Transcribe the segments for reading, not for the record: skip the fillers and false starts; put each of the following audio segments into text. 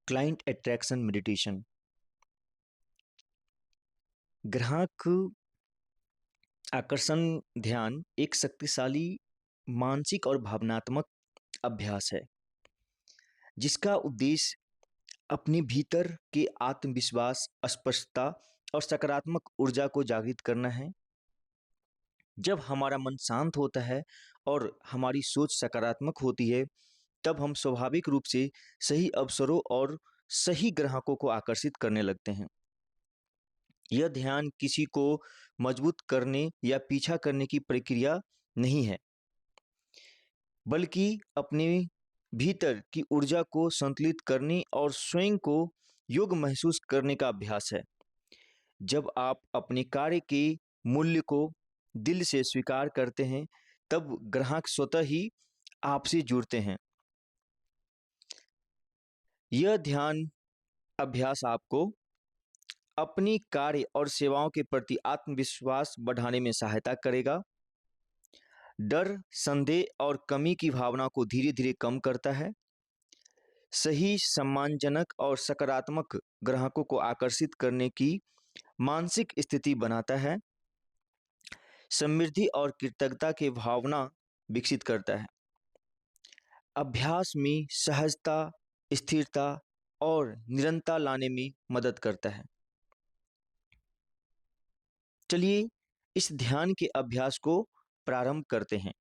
Client attraction meditation. ग्राहक आकर्षण ध्यान एक शक्तिशाली मानसिक और भावनात्मक अभ्यास है जिसका उद्देश्य अपने भीतर के आत्मविश्वास, स्पष्टता और सकारात्मक ऊर्जा को जागृत करना है। जब हमारा मन शांत होता है और हमारी सोच सकारात्मक होती है, तब हम स्वाभाविक रूप से सही अवसरों और सही ग्राहकों को आकर्षित करने लगते हैं। यह ध्यान किसी को मजबूत करने या पीछा करने की प्रक्रिया नहीं है, बल्कि अपने भीतर की ऊर्जा को संतुलित करने और स्वयं को योग्य महसूस करने का अभ्यास है। जब आप अपने कार्य के मूल्य को दिल से स्वीकार करते हैं, तब ग्राहक स्वतः ही आपसे जुड़ते हैं। यह ध्यान अभ्यास आपको अपनी कार्य और सेवाओं के प्रति आत्मविश्वास बढ़ाने में सहायता करेगा। डर, संदेह और कमी की भावना को धीरे-धीरे कम करता है। सही, सम्मानजनक और सकारात्मक ग्राहकों को आकर्षित करने की मानसिक स्थिति बनाता है। समृद्धि और कृतज्ञता की भावना विकसित करता है। अभ्यास में सहजता, स्थिरता और निरंतरता लाने में मदद करता है। चलिए इस ध्यान के अभ्यास को प्रारंभ करते हैं।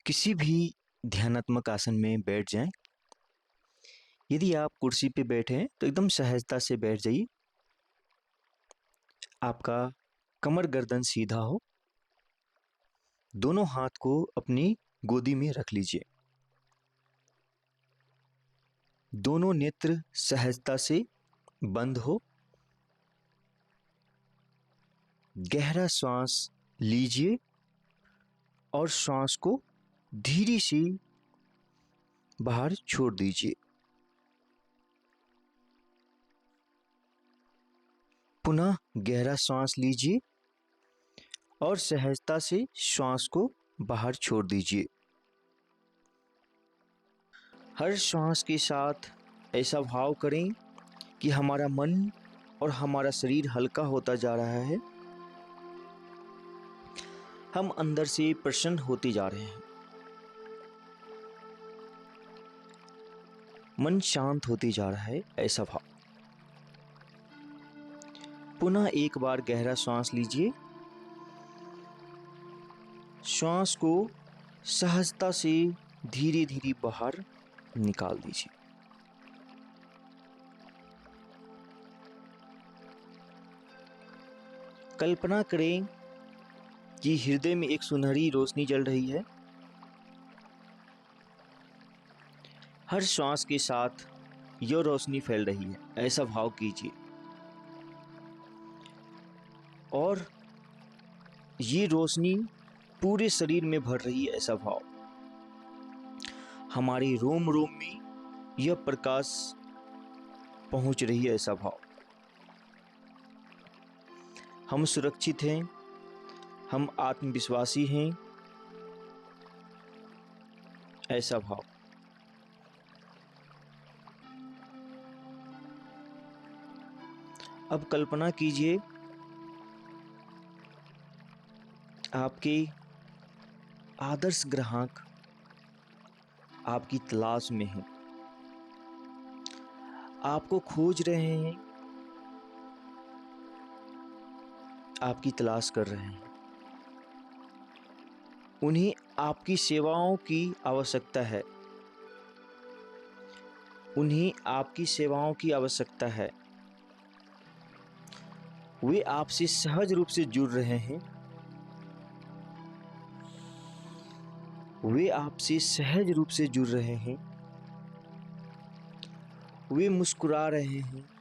किसी भी ध्यानात्मक आसन में बैठ जाएं। यदि आप कुर्सी पे बैठे हैं तो एकदम सहजता से बैठ जाइए। आपका कमर गर्दन सीधा हो। दोनों हाथ को अपनी गोदी में रख लीजिए। दोनों नेत्र सहजता से बंद हो। गहरा श्वास लीजिए और श्वास को धीरे से बाहर छोड़ दीजिए। पुनः गहरा श्वास लीजिए और सहजता से श्वास को बाहर छोड़ दीजिए। हर श्वास के साथ ऐसा भाव करें कि हमारा मन और हमारा शरीर हल्का होता जा रहा है। हम अंदर से प्रसन्न होते जा रहे हैं। मन शांत होते जा रहा है, ऐसा भाव। पुनः एक बार गहरा श्वास लीजिए। श्वास को सहजता से धीरे धीरे बाहर निकाल दीजिए। कल्पना करें कि हृदय में एक सुनहरी रोशनी जल रही है। हर श्वास के साथ यह रोशनी फैल रही है, ऐसा भाव कीजिए। और ये रोशनी पूरे शरीर में भर रही है, ऐसा भाव। हमारे रोम रोम में यह प्रकाश पहुंच रही है, ऐसा भाव। हम सुरक्षित हैं, हम आत्मविश्वासी हैं, ऐसा भाव। अब कल्पना कीजिए आपके आदर्श ग्राहक आपकी तलाश में हैं, आपको खोज रहे हैं, आपकी तलाश कर रहे हैं। उन्हें आपकी सेवाओं की आवश्यकता है। उन्हें आपकी सेवाओं की आवश्यकता है। वे आपसे सहज रूप से जुड़ रहे हैं। वे आपसे सहज रूप से जुड़ रहे हैं। वे मुस्कुरा रहे हैं।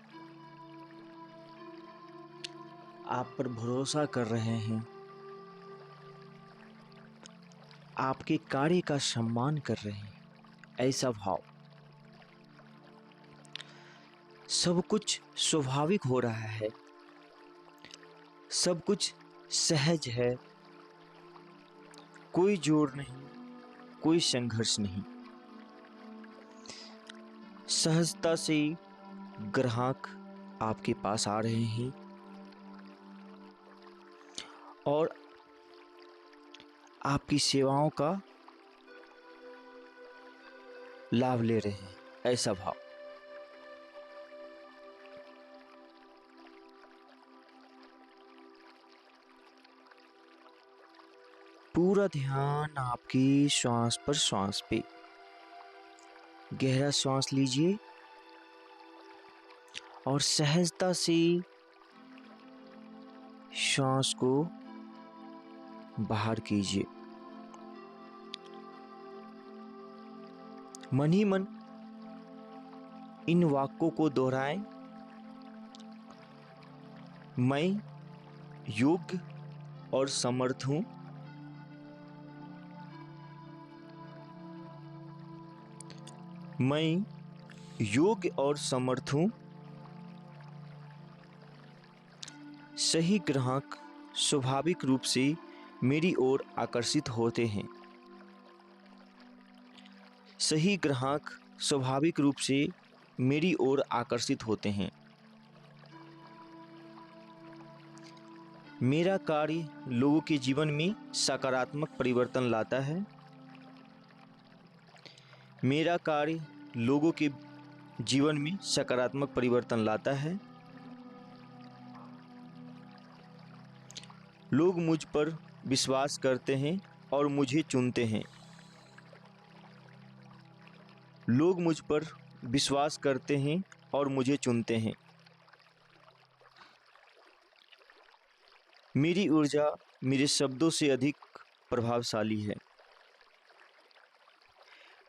आप पर भरोसा कर रहे हैं। आपके कार्य का सम्मान कर रहे हैं, ऐसा भाव। सब कुछ स्वाभाविक हो रहा है। सब कुछ सहज है। कोई जोर नहीं, कोई संघर्ष नहीं। सहजता से ग्राहक आपके पास आ रहे हैं और आपकी सेवाओं का लाभ ले रहे हैं, ऐसा भाव। पूरा ध्यान आपकी श्वास पर, श्वास पे। गहरा श्वास लीजिए और सहजता से श्वास को बाहर कीजिए। मन ही मन इन वाक्यों को दोहराएं। मैं योग्य और समर्थ हूं। मैं योग्य और समर्थ हूं। सही ग्राहक स्वाभाविक रूप से मेरी ओर आकर्षित होते हैं। सही ग्राहक स्वाभाविक रूप से मेरी ओर आकर्षित होते हैं। मेरा कार्य लोगों के जीवन में सकारात्मक परिवर्तन लाता है। मेरा कार्य लोगों के जीवन में सकारात्मक परिवर्तन लाता है। लोग मुझ पर विश्वास करते हैं और मुझे चुनते हैं। लोग मुझ पर विश्वास करते हैं और मुझे चुनते हैं। मेरी ऊर्जा मेरे शब्दों से अधिक प्रभावशाली है।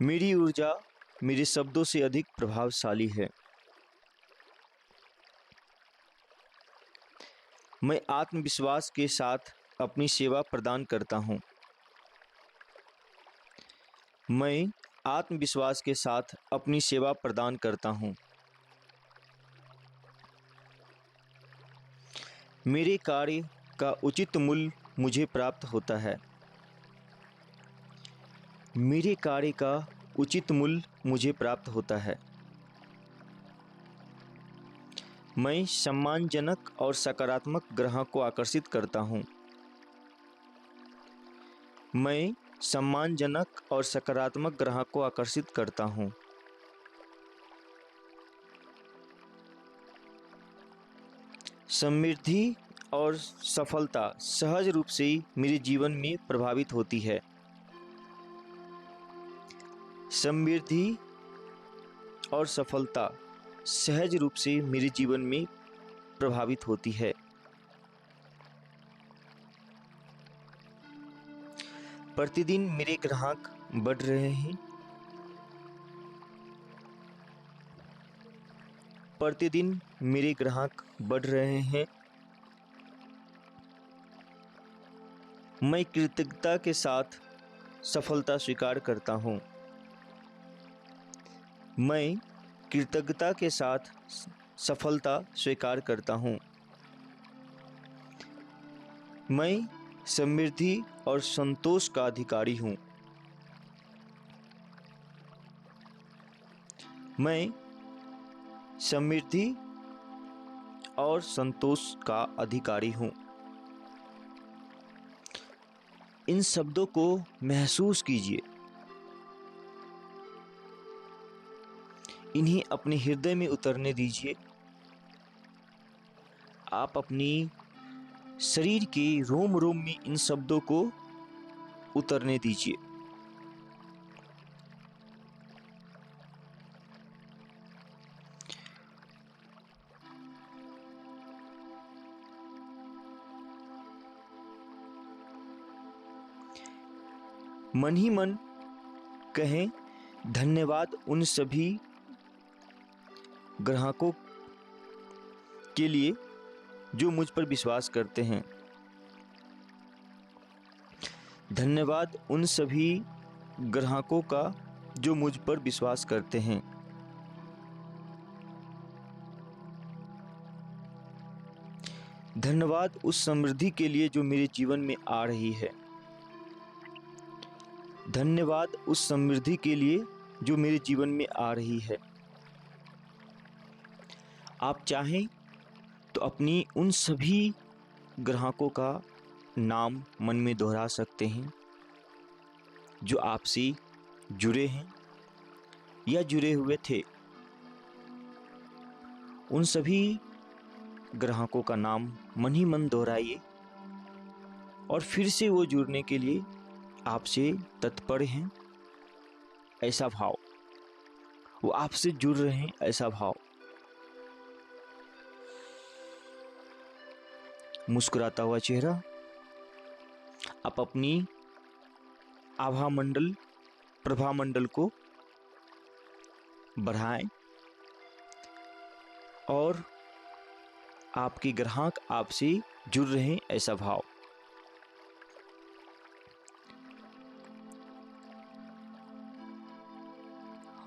मेरी ऊर्जा मेरे शब्दों से अधिक प्रभावशाली है। मैं आत्मविश्वास के साथ अपनी सेवा प्रदान करता हूँ। मैं आत्मविश्वास के साथ अपनी सेवा प्रदान करता हूँ। मेरे कार्य का उचित मूल्य मुझे प्राप्त होता है। मेरे कार्य का उचित मूल्य मुझे प्राप्त होता है। मैं सम्मानजनक और सकारात्मक ग्राहक को आकर्षित करता हूँ। मैं सम्मानजनक और सकारात्मक ग्राहक को आकर्षित करता हूँ। समृद्धि और सफलता सहज रूप से मेरे जीवन में प्रभावित होती है। समृद्धि और सफलता सहज रूप से मेरे जीवन में प्रभावित होती है। प्रतिदिन मेरे ग्राहक बढ़ रहे हैं। प्रतिदिन मेरे ग्राहक बढ़ रहे हैं। मैं कृतज्ञता के साथ सफलता स्वीकार करता हूँ। मैं कृतज्ञता के साथ सफलता स्वीकार करता हूँ। मैं समृद्धि और संतोष का अधिकारी हूँ। मैं समृद्धि और संतोष का अधिकारी हूँ। इन शब्दों को महसूस कीजिए। इन्हें अपने हृदय में उतरने दीजिए। आप अपनी शरीर के रोम रोम में इन शब्दों को उतरने दीजिए। मन ही मन कहें, धन्यवाद उन सभी ग्राहकों के लिए जो मुझ पर विश्वास करते हैं। धन्यवाद उन सभी ग्राहकों का जो मुझ पर विश्वास करते हैं। धन्यवाद उस समृद्धि के लिए जो मेरे जीवन में आ रही है। धन्यवाद उस समृद्धि के लिए जो मेरे जीवन में आ रही है। आप चाहें तो अपनी उन सभी ग्राहकों का नाम मन में दोहरा सकते हैं जो आपसे जुड़े हैं या जुड़े हुए थे। उन सभी ग्राहकों का नाम मन ही मन दोहराइए और फिर से वो जुड़ने के लिए आपसे तत्पर हैं, ऐसा भाव। वो आपसे जुड़ रहे हैं, ऐसा भाव। मुस्कुराता हुआ चेहरा। आप अपनी आभा मंडल, प्रभा मंडल को बढ़ाएं और आपके ग्राहक आपसे जुड़ रहे हैं, ऐसा भाव।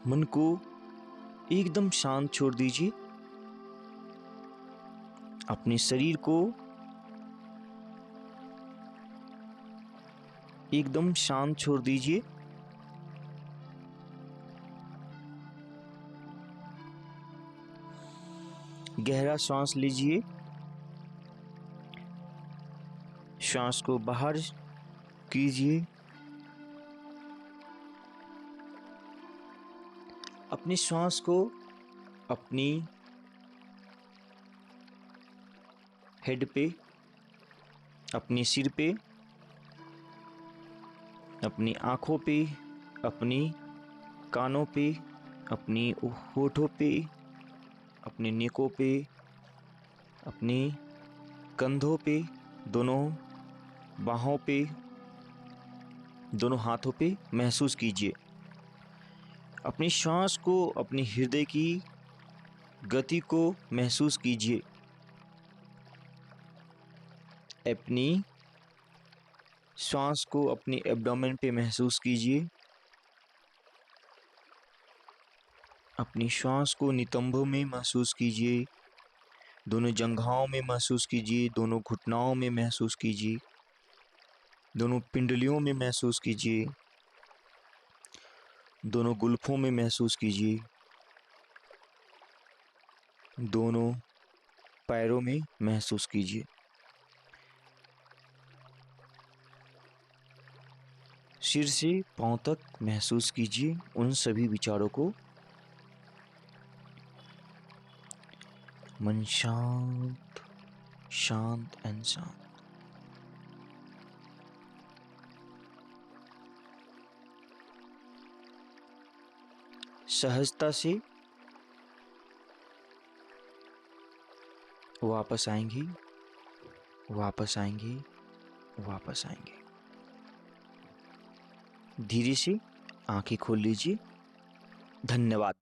मन को एकदम शांत छोड़ दीजिए। अपने शरीर को एकदम शांत छोड़ दीजिए। गहरा सांस लीजिए। सांस को बाहर कीजिए। अपनी सांस को अपनी हेड पे, अपने सिर पे, अपनी आँखों पे, अपनी कानों पे, अपनी होठों पे, अपने नेकों पे, अपने कंधों पे, दोनों बाहों पे, दोनों हाथों पे महसूस कीजिए। अपनी श्वास को, अपने हृदय की गति को महसूस कीजिए। अपनी श्वास को अपने एब्डोमेन पे महसूस कीजिए। अपनी श्वास को नितंबों में महसूस कीजिए। दोनों जंघाओं में महसूस कीजिए। दोनों घुटनाओं में महसूस कीजिए। दोनों पिंडलियों में महसूस कीजिए। दोनों गुल्फों में महसूस कीजिए। दोनों पैरों में महसूस कीजिए। सिर से पांव तक महसूस कीजिए उन सभी विचारों को। मन शांत, शांत एंड शांत। सहजता से वापस आएंगी, वापस आएंगी, वापस आएंगे। धीरे से आंखें खोल लीजिए। धन्यवाद।